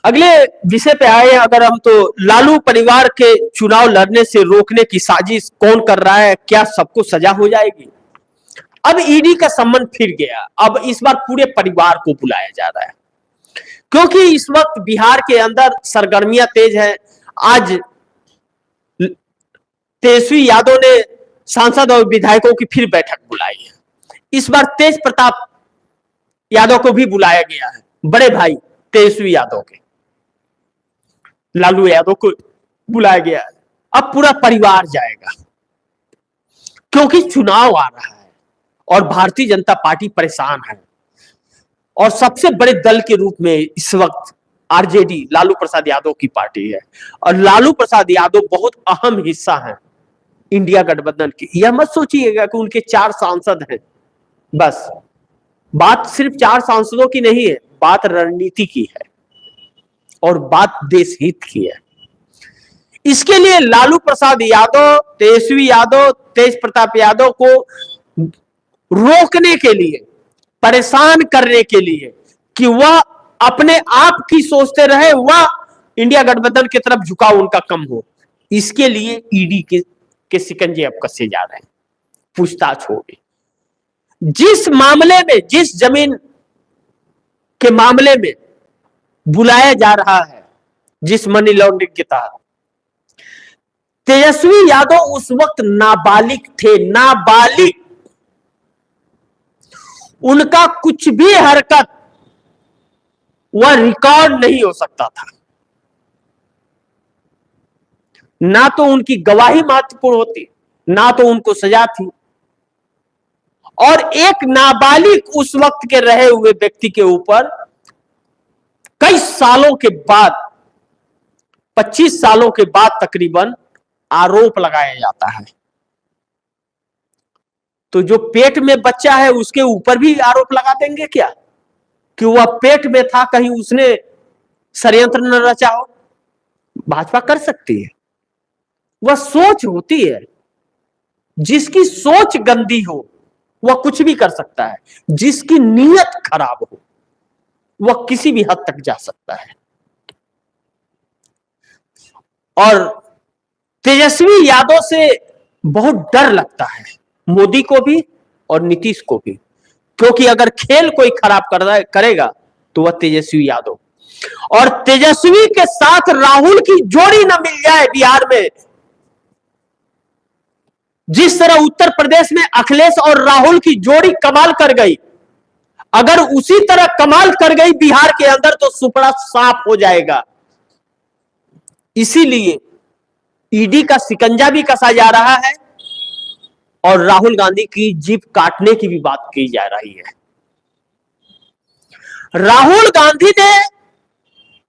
अगले विषय पे आए अगर हम, तो लालू परिवार के चुनाव लड़ने से रोकने की साजिश कौन कर रहा है, क्या सबको सजा हो जाएगी? अब ईडी का सम्मन फिर गया। अब इस बार पूरे परिवार को बुलाया जा रहा है, क्योंकि इस वक्त बिहार के अंदर सरगर्मियां तेज है। आज तेजस्वी यादव ने सांसद और विधायकों की फिर बैठक बुलाई है। इस बार तेज प्रताप यादव को भी बुलाया गया है, बड़े भाई तेजस्वी यादव के लालू यादव को बुलाया गया है। अब पूरा परिवार जाएगा, क्योंकि चुनाव आ रहा है और भारतीय जनता पार्टी परेशान है। और सबसे बड़े दल के रूप में इस वक्त आरजेडी लालू प्रसाद यादव की पार्टी है, और लालू प्रसाद यादव बहुत अहम हिस्सा है इंडिया गठबंधन की। यह मत सोचिएगा कि उनके 4 सांसद हैं बस। बात सिर्फ 4 सांसदों की नहीं है, बात रणनीति की है और बात देश हित की है। इसके लिए लालू प्रसाद यादव, तेजस्वी यादव, तेज प्रताप यादव को रोकने के लिए, परेशान करने के लिए कि वह अपने आप की सोचते रहे, वह इंडिया गठबंधन की तरफ झुकाव उनका कम हो, इसके लिए ईडी के शिकंजे अब कसे जा रहे हैं, पूछताछ होगी। जिस मामले में, जिस जमीन के मामले में बुलाया जा रहा है, जिस मनी लॉन्ड्रिंग के तहत, तेजस्वी यादव उस वक्त नाबालिग थे, नाबालिग। उनका कुछ भी हरकत वह रिकॉर्ड नहीं हो सकता था। ना तो उनकी गवाही महत्वपूर्ण होती, ना तो उनको सजा थी। और एक नाबालिग उस वक्त के रहे हुए व्यक्ति के ऊपर कई सालों के बाद, 25 सालों के बाद तकरीबन आरोप लगाया जाता है। तो जो पेट में बच्चा है उसके ऊपर भी आरोप लगा देंगे क्या कि वह पेट में था, कहीं उसने षड्यंत्र न रचा हो? भाजपा कर सकती है, वह सोच होती है। जिसकी सोच गंदी हो वह कुछ भी कर सकता है, जिसकी नीयत खराब हो वह किसी भी हद तक जा सकता है। और तेजस्वी यादव से बहुत डर लगता है, मोदी को भी और नीतीश को भी, क्योंकि अगर खेल कोई खराब करेगा तो वह तेजस्वी यादव। और तेजस्वी के साथ राहुल की जोड़ी न मिल जाए बिहार में, जिस तरह उत्तर प्रदेश में अखिलेश और राहुल की जोड़ी कमाल कर गई, अगर उसी तरह कमाल कर गई बिहार के अंदर तो सुपड़ा साफ हो जाएगा। इसीलिए ईडी का शिकंजा भी कसा जा रहा है और राहुल गांधी की जीभ काटने की भी बात की जा रही है। राहुल गांधी ने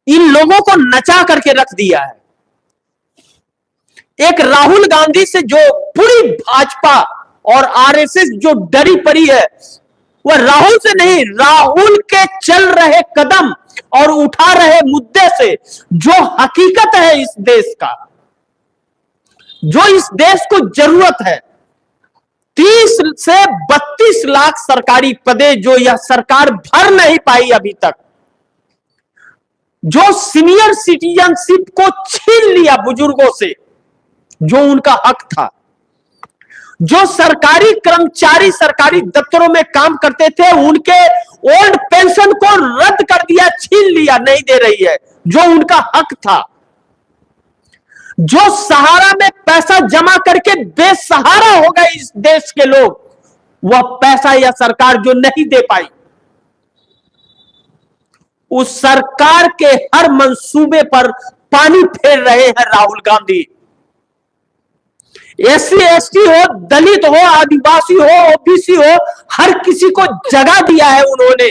इन लोगों को नचा करके रख दिया है। एक राहुल गांधी से जो पूरी भाजपा और आरएसएस जो डरी पड़ी है, वह राहुल से नहीं, राहुल के चल रहे कदम और उठा रहे मुद्दे से, जो हकीकत है इस देश का, जो इस देश को जरूरत है। 30 से 32 लाख सरकारी पदे जो यह सरकार भर नहीं पाई अभी तक, जो सीनियर सिटीजनशिप को छीन लिया बुजुर्गों से, जो उनका हक था, जो सरकारी कर्मचारी सरकारी दफ्तरों में काम करते थे उनके ओल्ड पेंशन को रद्द कर दिया, छीन लिया, नहीं दे रही है, जो उनका हक था। जो सहारा में पैसा जमा करके बेसहारा हो गए इस देश के लोग, वह पैसा यह सरकार जो नहीं दे पाई, उस सरकार के हर मंसूबे पर पानी फेर रहे हैं राहुल गांधी। एससी एसटी हो, दलित हो, आदिवासी हो, ओबीसी हो, हर किसी को जगह दिया है उन्होंने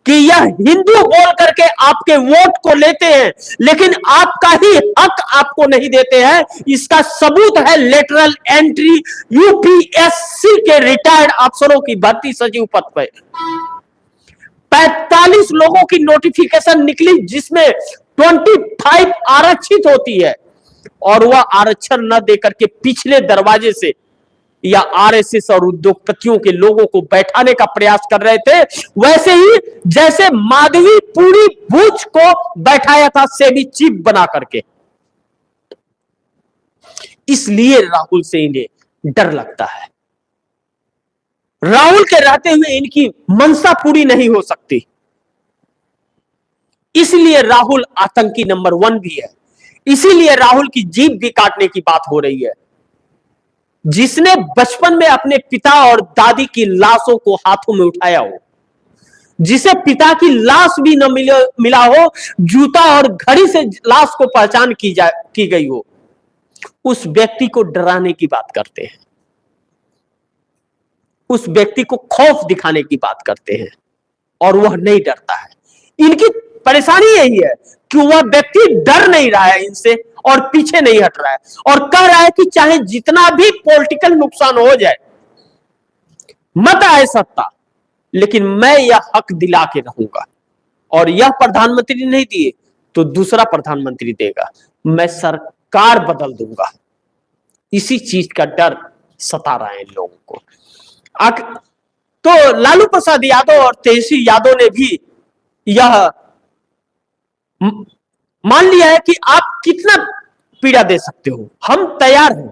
कि यह हिंदू बोल करके आपके वोट को लेते हैं, लेकिन आपका ही हक आपको नहीं देते हैं। इसका सबूत है लेटरल एंट्री यूपीएससी के रिटायर्ड अफसरों की भर्ती सचिव पद पर 45 लोगों की नोटिफिकेशन निकली, जिसमें 25 आरक्षित होती है, और वह आरक्षण न देकर के पिछले दरवाजे से या आरएसएस और उद्योगपतियों के लोगों को बैठाने का प्रयास कर रहे थे, वैसे ही जैसे माधवी पूरी बूच को बैठाया था सेबी चीफ बना करके। इसलिए राहुल से इन्हें डर लगता है। राहुल के रहते हुए इनकी मंशा पूरी नहीं हो सकती, इसलिए राहुल आतंकी नंबर 1 भी है। इसीलिए राहुल की जीभ भी काटने की बात हो रही है। जिसने बचपन में अपने पिता और दादी की लाशों को हाथों में उठाया हो, जिसे पिता की लाश भी न मिला हो, जूता और घड़ी से लाश को पहचान की गई हो, उस व्यक्ति को डराने की बात करते हैं, उस व्यक्ति को खौफ दिखाने की बात करते हैं, और वह नहीं डरता है। इनकी परेशानी यही है कि वह व्यक्ति डर नहीं रहा है इनसे और पीछे नहीं हट रहा है, और कह रहा है कि चाहे जितना भी पॉलिटिकल नुकसान हो जाए, मत आए सत्ता, लेकिन मैं यह हक दिला के रहूंगा, और यह प्रधानमंत्री नहीं दिए तो दूसरा प्रधानमंत्री देगा, मैं सरकार बदल दूंगा। इसी चीज का डर सता रहा है इन लोगों को। तो लालू प्रसाद यादव और तेजस्वी यादव ने भी यह मान लिया है कि आप कितना पीड़ा दे सकते हो, हम तैयार हैं।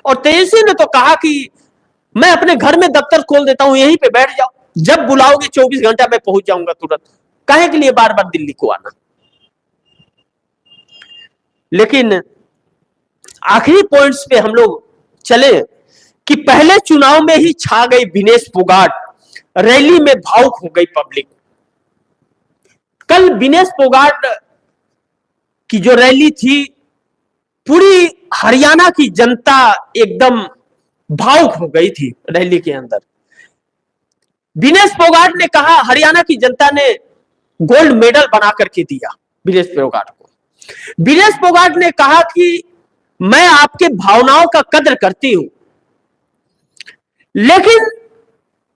और तेजस्वी ने तो कहा कि मैं अपने घर में दफ्तर खोल देता हूं, यहीं पे बैठ जाओ, जब बुलाओगे 24 घंटा में पहुंच जाऊंगा तुरंत, काहे के लिए बार बार दिल्ली को आना। लेकिन आखिरी पॉइंट्स पे हम लोग चले कि पहले चुनाव में ही छा गई विनेश फोगाट, रैली में भावुक हो गई पब्लिक। कल विनेश फोगाट की जो रैली थी, पूरी हरियाणा की जनता एकदम भावुक हो गई थी रैली के अंदर। विनेश फोगाट ने कहा, हरियाणा की जनता ने गोल्ड मेडल बना करके दिया विनेश फोगाट को। विनेश फोगाट ने कहा कि मैं आपके भावनाओं का कद्र करती हूं, लेकिन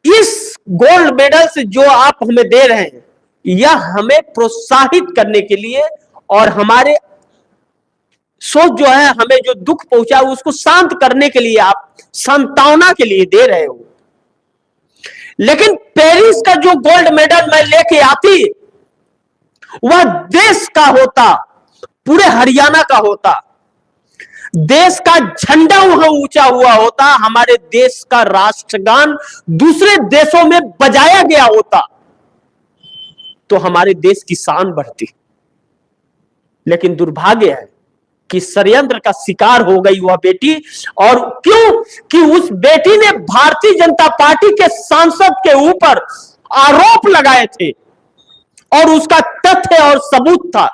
इस गोल्ड मेडल से जो आप हमें दे रहे हैं, यह हमें प्रोत्साहित करने के लिए और हमारे सोच जो है, हमें जो दुख पहुंचा उसको शांत करने के लिए, आप सांत्वना के लिए दे रहे हो। लेकिन पेरिस का जो गोल्ड मेडल मैं लेके आती, वह देश का होता, पूरे हरियाणा का होता, देश का झंडा वहां ऊंचा हुआ होता, हमारे देश का राष्ट्रगान दूसरे देशों में बजाया गया होता, तो हमारे देश की शान बढ़ती। लेकिन दुर्भाग्य है कि षड्यंत्र का शिकार हो गई वह बेटी। और क्यों कि उस बेटी ने भारतीय जनता पार्टी के सांसद के ऊपर आरोप लगाए थे, और उसका तथ्य और सबूत था,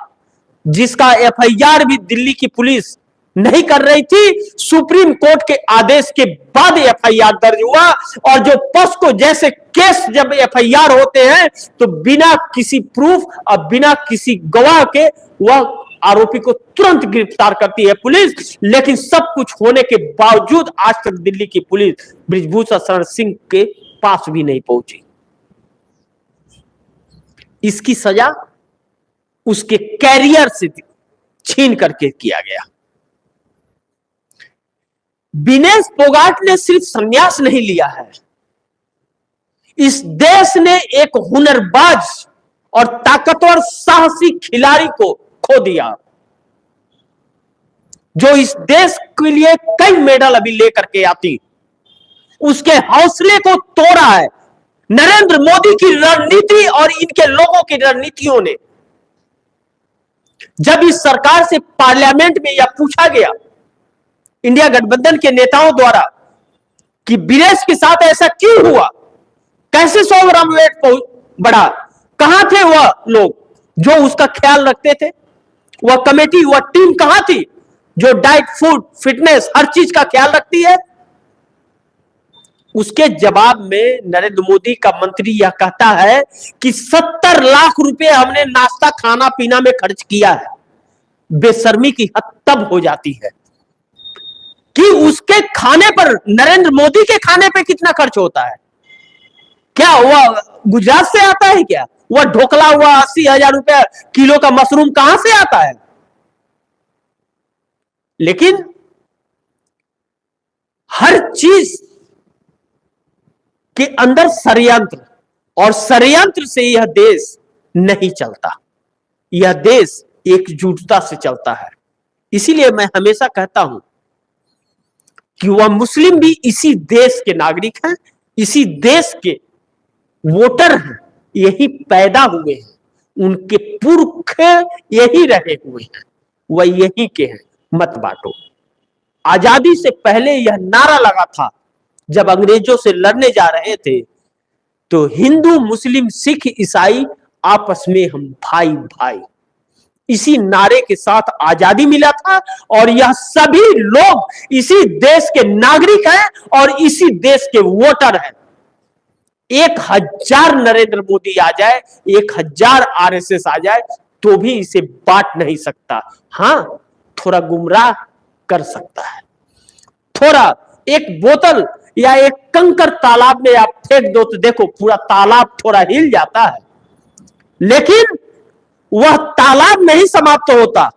जिसका एफआईआर भी दिल्ली की पुलिस नहीं कर रही थी। सुप्रीम कोर्ट के आदेश के बाद एफआईआर दर्ज हुआ, और जो पॉस्को जैसे केस जब एफआईआर होते हैं तो बिना किसी प्रूफ और बिना किसी गवाह के वह आरोपी को तुरंत गिरफ्तार करती है पुलिस। लेकिन सब कुछ होने के बावजूद आज तक दिल्ली की पुलिस बृजभूषण शरण सिंह के पास भी नहीं पहुंची। इसकी सजा उसके कैरियर से छीन करके किया गया। विनेश फोगाट ने सिर्फ संन्यास नहीं लिया है, इस देश ने एक हुनरबाज और ताकतवर साहसी खिलाड़ी को खो दिया, जो इस देश के लिए कई मेडल अभी लेकर के आती। उसके हौसले को तोड़ा है नरेंद्र मोदी की रणनीति और इनके लोगों की रणनीतियों ने। जब इस सरकार से पार्लियामेंट में यह पूछा गया इंडिया गठबंधन के नेताओं द्वारा कि विनेश के साथ ऐसा क्यों हुआ, कैसे 100 ग्राम वेट बढ़ा, कहां थे वह लोग जो उसका ख्याल रखते थे, वह कमेटी, वह टीम कहां थी जो डाइट, फूड, फिटनेस हर चीज का ख्याल रखती है। उसके जवाब में नरेंद्र मोदी का मंत्री यह कहता है कि 70 लाख रुपए हमने नाश्ता खाना पीना में खर्च किया है। बेशर्मी की हद तब हो जाती है कि उसके खाने पर, नरेंद्र मोदी के खाने पे कितना खर्च होता है। क्या वह गुजरात से आता है क्या? वह ढोकला हुआ 80,000 रुपए किलो का मशरूम कहां से आता है? लेकिन हर चीज के अंदर षड्यंत्र, और षड्यंत्र से यह देश नहीं चलता। यह देश एकजुटता से चलता है। इसीलिए मैं हमेशा कहता हूं कि वह मुस्लिम भी इसी देश के नागरिक हैं, इसी देश के वोटर हैं, यही पैदा हुए हैं, उनके पुरख यही रहे हुए हैं, वह यही के हैं। मत बांटो। आजादी से पहले यह नारा लगा था, जब अंग्रेजों से लड़ने जा रहे थे, तो हिंदू मुस्लिम सिख ईसाई आपस में हम भाई भाई, इसी नारे के साथ आजादी मिला था। और यह सभी लोग इसी देश के नागरिक हैं और इसी देश के वोटर हैं। 1000 नरेंद्र मोदी आ जाए, 1000 आरएसएस आ जाए, तो भी इसे बांट नहीं सकता। हां, थोड़ा गुमराह कर सकता है। थोड़ा एक बोतल या एक कंकर तालाब में आप फेंक दो तो देखो पूरा तालाब थोड़ा हिल जाता है, लेकिन वह तालाब नहीं समाप्त होता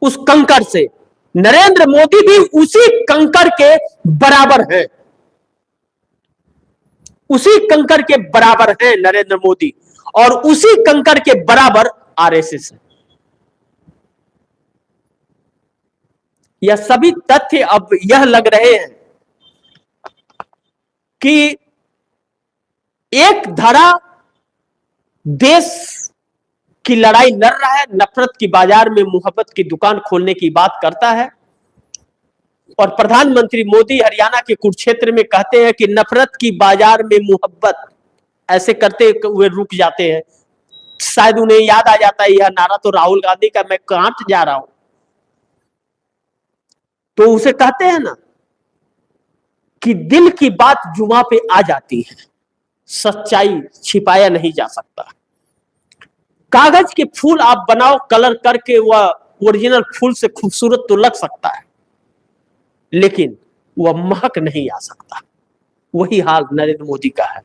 उस कंकर से। नरेंद्र मोदी भी उसी कंकर के बराबर है, उसी कंकर के बराबर है नरेंद्र मोदी, और उसी कंकर के बराबर आरएसएस है। यह सभी तथ्य अब यह लग रहे हैं कि एक धारा देश की लड़ाई लड़ रहा है, नफरत की बाजार में मोहब्बत की दुकान खोलने की बात करता है, और प्रधानमंत्री मोदी हरियाणा के कुरुक्षेत्र में कहते हैं कि नफरत की बाजार में मोहब्बत, ऐसे करते हुए रुक जाते हैं। शायद उन्हें याद आ जाता है यह नारा तो राहुल गांधी का, मैं कहां जा रहा हूं। तो उसे कहते हैं ना कि दिल की बात जुबां पे आ जाती है, सच्चाई छिपाया नहीं जा सकता। कागज के फूल आप बनाओ कलर करके, वह ओरिजिनल फूल से खूबसूरत तो लग सकता है, लेकिन वह महक नहीं आ सकता। वही हाल नरेंद्र मोदी का है।